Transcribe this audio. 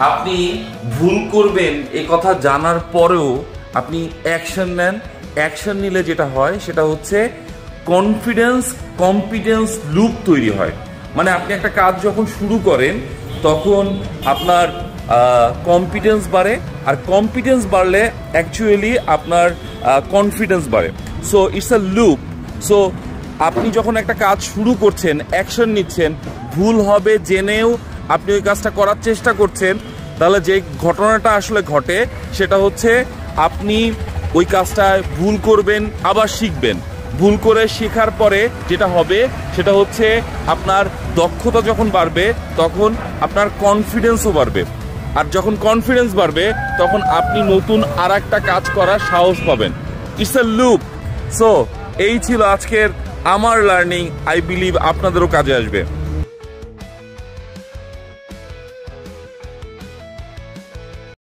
আপনি ভুল করবেন এ কথা জানার পরেও আপনি অ্যাকশন নেন। অ্যাকশন নিলে যেটা হয় সেটা হচ্ছে কম্পিটেন্স লুপ তৈরি হয়। মানে আপনি একটা কাজ যখন শুরু করেন তখন আপনার কম্পিটেন্স বাড়ে, আর কম্পিটেন্স বাড়লে অ্যাকচুয়ালি আপনার কনফিডেন্স বাড়ে। So it's a loop. So আপনি যখন একটা কাজ শুরু করছেন, অ্যাকশন নিচ্ছেন, ভুল হবে জেনেও আপনি ওই কাজটা করার চেষ্টা করছেন, তাহলে যে ঘটনাটা আসলে ঘটে সেটা হচ্ছে আপনি ওই কাজটায় ভুল করবেন, আবার শিখবেন। ভুল করে শেখার পরে যেটা হবে সেটা হচ্ছে আপনার দক্ষতা যখন বাড়বে তখন আপনার কনফিডেন্সও বাড়বে, আর যখন কনফিডেন্স বাড়বে তখন আপনি নতুন আর একটা কাজ করার সাহস পাবেন। It's a loop. সো এই ছিল আজকের আমার লার্নিং। আই বিলিভ আপনাদেরও কাজে আসবে।